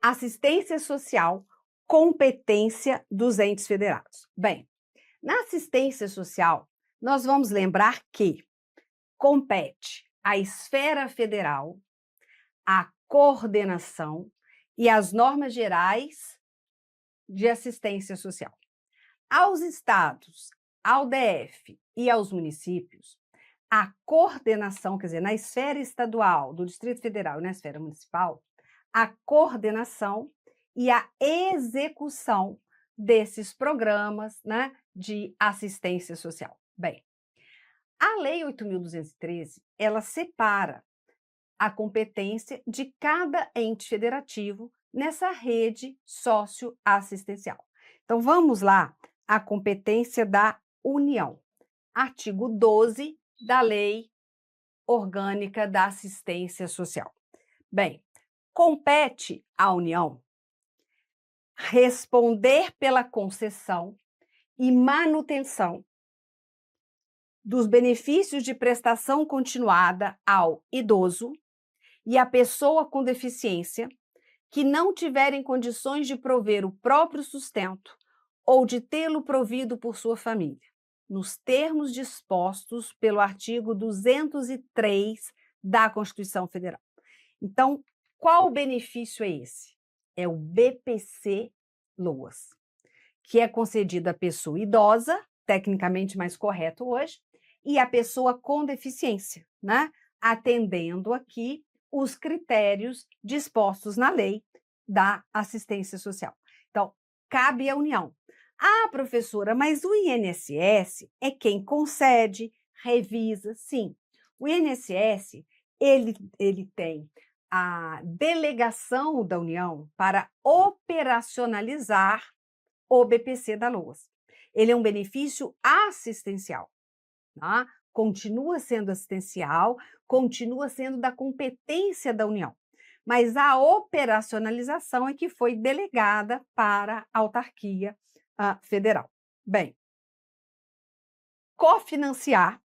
Assistência social, competência dos entes federados. Bem, na assistência social, nós vamos lembrar que compete à esfera federal a coordenação e as normas gerais de assistência social. Aos estados, ao DF e aos municípios, a coordenação, quer dizer, na esfera estadual, do Distrito Federal e na esfera municipal, a coordenação e a execução desses programas, né, de assistência social. Bem, a Lei 8.213, ela separa a competência de cada ente federativo nessa rede socioassistencial. Então, vamos lá, a competência da União. Artigo 12 da Lei Orgânica da Assistência Social. Bem, compete à União responder pela concessão e manutenção dos benefícios de prestação continuada ao idoso e à pessoa com deficiência que não tiverem condições de prover o próprio sustento ou de tê-lo provido por sua família, nos termos dispostos pelo artigo 203 da Constituição Federal. Então, qual benefício é esse? É o BPC-LOAS, que é concedido à pessoa idosa, tecnicamente mais correto hoje, e à pessoa com deficiência, né? Atendendo aqui os critérios dispostos na lei da assistência social. Então, cabe à União. Ah, professora, mas o INSS é quem concede, revisa, sim. O INSS, ele tem a delegação da União para operacionalizar o BPC da LOAS. Ele é um benefício assistencial, tá? Continua sendo assistencial, continua sendo da competência da União, mas a operacionalização é que foi delegada para a autarquia federal. Bem, cofinanciar,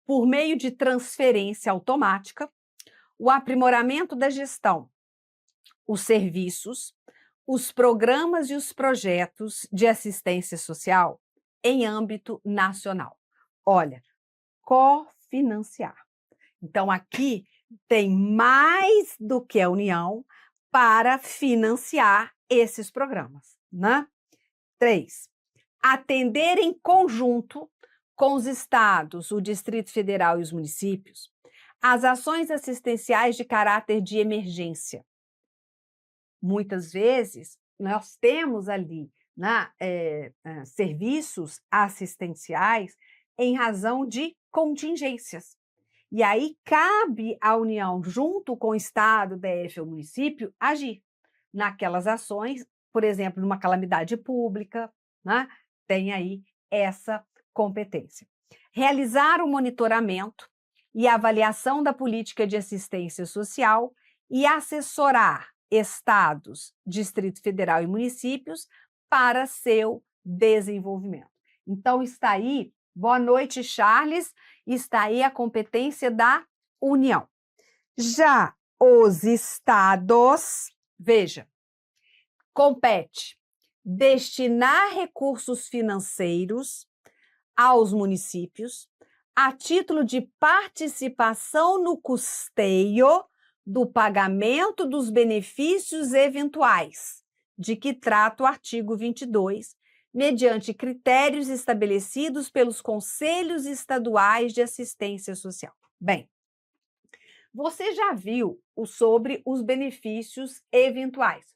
por meio de transferência automática, o aprimoramento da gestão, os serviços, os programas e os projetos de assistência social em âmbito nacional. Olha, cofinanciar. Então, aqui tem mais do que a União para financiar esses programas, né? 3. Atender em conjunto com os estados, o Distrito Federal e os municípios, as ações assistenciais de caráter de emergência. Muitas vezes, nós temos ali, né, serviços assistenciais em razão de contingências. E aí cabe à União, junto com o Estado, DF ou município, agir naquelas ações, por exemplo, numa calamidade pública, né, tem aí essa competência. Realizar o monitoramento e avaliação da política de assistência social e assessorar estados, Distrito Federal e municípios para seu desenvolvimento. Então, está aí, boa noite, Charles, está aí a competência da União. Já os estados, veja, compete destinar recursos financeiros aos municípios a título de participação no custeio do pagamento dos benefícios eventuais, de que trata o artigo 22, mediante critérios estabelecidos pelos conselhos estaduais de assistência social. Bem, você já viu sobre os benefícios eventuais.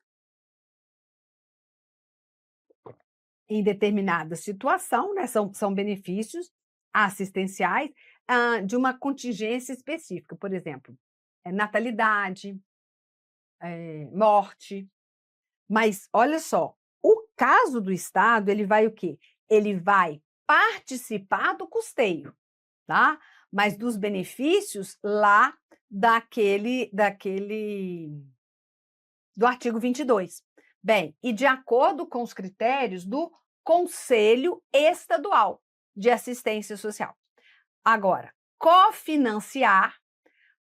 Em determinada situação, né, são benefícios assistenciais de uma contingência específica, por exemplo, natalidade, morte. Mas, olha só, o caso do Estado, ele vai o quê? Ele vai participar do custeio, tá? Mas dos benefícios lá do artigo 22. Bem, e de acordo com os critérios do Conselho Estadual de Assistência Social. Agora, cofinanciar,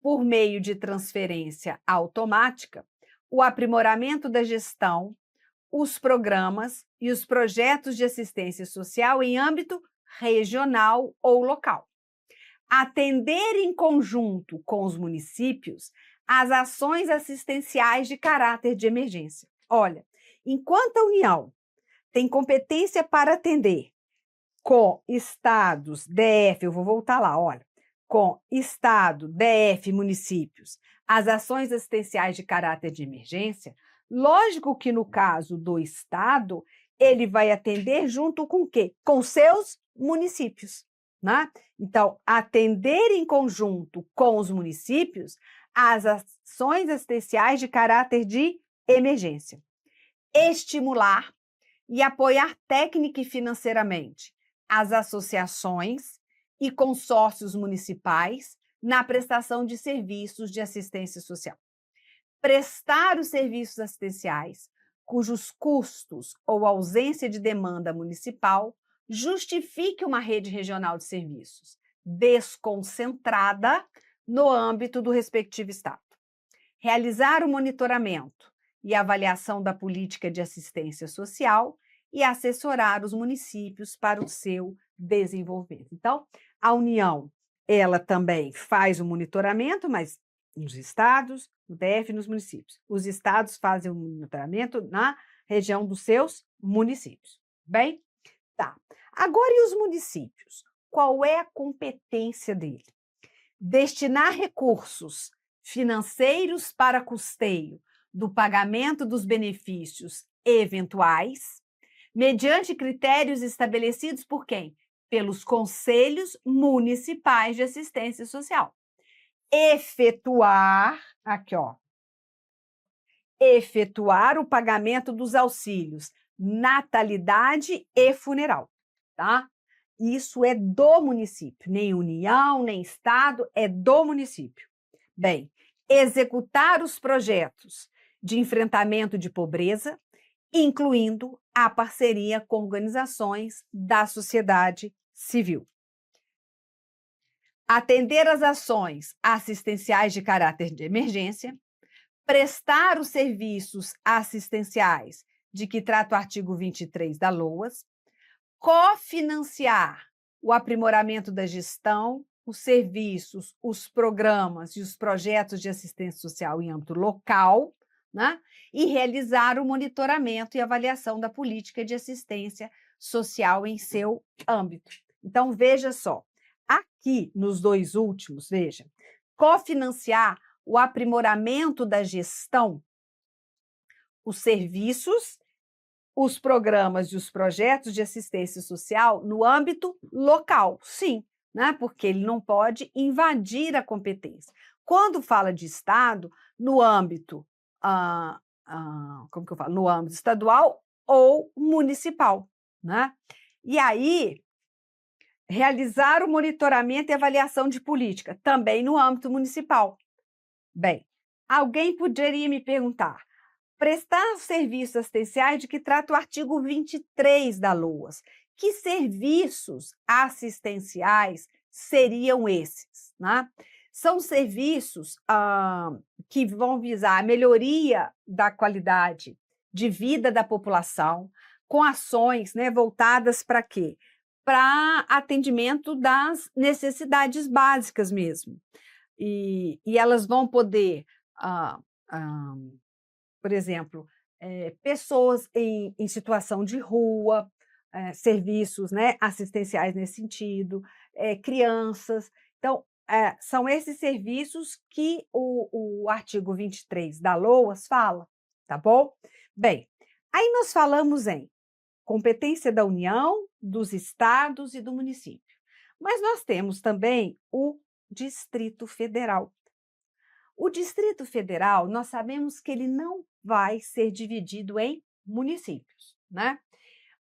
por meio de transferência automática, o aprimoramento da gestão, os programas e os projetos de assistência social em âmbito regional ou local. Atender em conjunto com os municípios as ações assistenciais de caráter de emergência. Olha, enquanto a União tem competência para atender com estados, DF, eu vou voltar lá, olha, com estado, DF, municípios, as ações assistenciais de caráter de emergência, lógico que no caso do estado, ele vai atender junto com o quê? Com seus municípios, né? Então, atender em conjunto com os municípios as ações assistenciais de caráter de emergência. Estimular e apoiar técnica e financeiramente as associações e consórcios municipais na prestação de serviços de assistência social. Prestar os serviços assistenciais cujos custos ou ausência de demanda municipal justifique uma rede regional de serviços desconcentrada no âmbito do respectivo estado. Realizar o monitoramento e avaliação da política de assistência social e assessorar os municípios para o seu desenvolvimento. Então, a União, ela também faz o monitoramento, mas nos estados, no DF e nos municípios. Os estados fazem o monitoramento na região dos seus municípios. Bem? Tá. Agora, e os municípios? Qual é a competência dele? Destinar recursos financeiros para custeio do pagamento dos benefícios eventuais, mediante critérios estabelecidos por quem? Pelos conselhos municipais de assistência social. Efetuar o pagamento dos auxílios natalidade e funeral, tá? Isso é do município, nem União, nem Estado, é do município. Bem, executar os projetos de enfrentamento de pobreza, incluindo a parceria com organizações da sociedade civil. Atender às ações assistenciais de caráter de emergência, prestar os serviços assistenciais de que trata o artigo 23 da LOAS, cofinanciar o aprimoramento da gestão, os serviços, os programas e os projetos de assistência social em âmbito local, né? E realizar o monitoramento e avaliação da política de assistência social em seu âmbito. Então, veja só, aqui nos dois últimos, veja, cofinanciar o aprimoramento da gestão, os serviços, os programas e os projetos de assistência social no âmbito local, sim, né? Porque ele não pode invadir a competência. Quando fala de Estado, no âmbito, no âmbito estadual ou municipal, né? E aí, realizar o monitoramento e avaliação de política, também no âmbito municipal. Bem, alguém poderia me perguntar, prestar serviços assistenciais de que trata o artigo 23 da LOAS. Que serviços assistenciais seriam esses, né? São serviços que vão visar a melhoria da qualidade de vida da população, com ações, né, voltadas para quê? Para atendimento das necessidades básicas mesmo. E elas vão poder, por exemplo, pessoas em situação de rua, serviços, né, assistenciais nesse sentido, crianças. Então, são esses serviços que o artigo 23 da LOAS fala, tá bom? Bem, aí nós falamos em competência da União, dos estados e do município. Mas nós temos também o Distrito Federal. O Distrito Federal, nós sabemos que ele não vai ser dividido em municípios, né?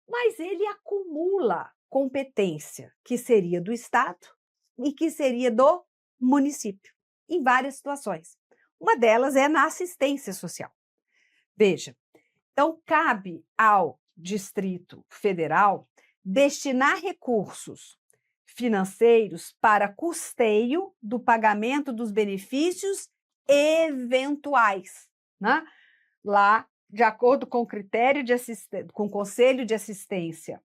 Mas ele acumula competência que seria do Estado e que seria do município, em várias situações. Uma delas é na assistência social. Veja, então cabe ao Distrito Federal destinar recursos financeiros para custeio do pagamento dos benefícios eventuais, né? lá, de acordo com o critério de com o Conselho de Assistência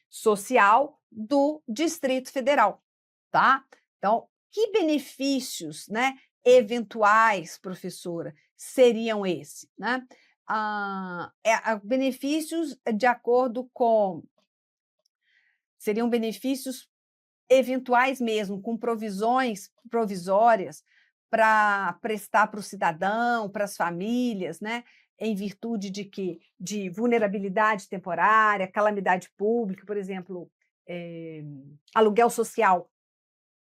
Social do Distrito Federal, tá? Então, que benefícios, né, eventuais, professora, seriam esses, né? Benefícios de acordo com seriam benefícios eventuais mesmo, com provisões provisórias para prestar para o cidadão, para as famílias, né? Em virtude de quê? De vulnerabilidade temporária, calamidade pública, por exemplo, aluguel social,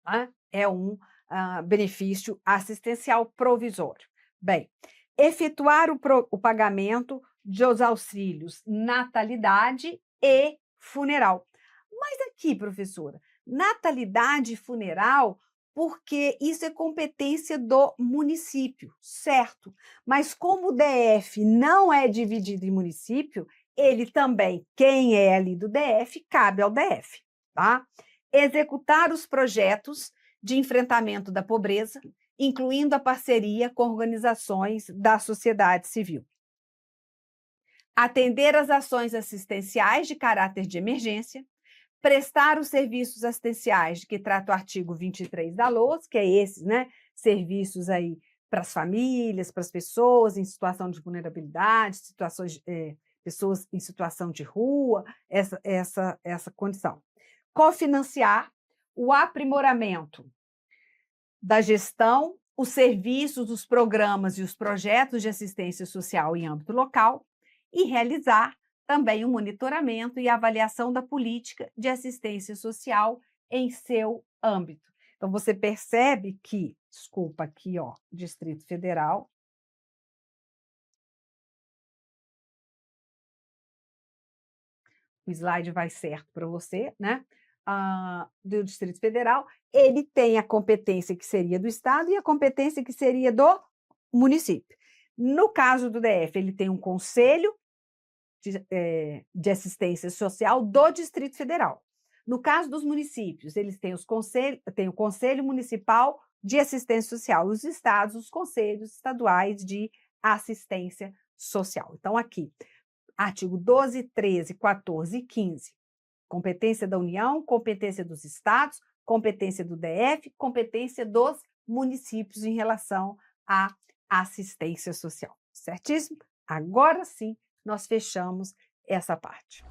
né? É um benefício assistencial provisório. Bem, efetuar o pagamento dos auxílios natalidade e funeral. Mas aqui, professora, natalidade e funeral, porque isso é competência do município, certo? Mas como o DF não é dividido em município, ele também, quem é ali do DF, cabe ao DF, tá? Executar os projetos de enfrentamento da pobreza, incluindo a parceria com organizações da sociedade civil. Atender às ações assistenciais de caráter de emergência, prestar os serviços assistenciais de que trata o artigo 23 da LOAS, que é esses, né, serviços aí para as famílias, para as pessoas em situação de vulnerabilidade, pessoas em situação de rua, essa condição. Cofinanciar o aprimoramento da gestão, os serviços, os programas e os projetos de assistência social em âmbito local e realizar também o monitoramento e avaliação da política de assistência social em seu âmbito. Então, você percebe que, desculpa, aqui, ó, Distrito Federal. O slide vai certo para você, né? Do Distrito Federal, ele tem a competência que seria do Estado e a competência que seria do município. No caso do DF, ele tem um conselho de assistência social do Distrito Federal. No caso dos municípios, eles têm o Conselho Municipal de Assistência Social, os estados, os conselhos estaduais de assistência social. Então, aqui, artigo 12, 13, 14 e 15. Competência da União, competência dos estados, competência do DF, competência dos municípios em relação à assistência social. Certíssimo? Agora sim, nós fechamos essa parte.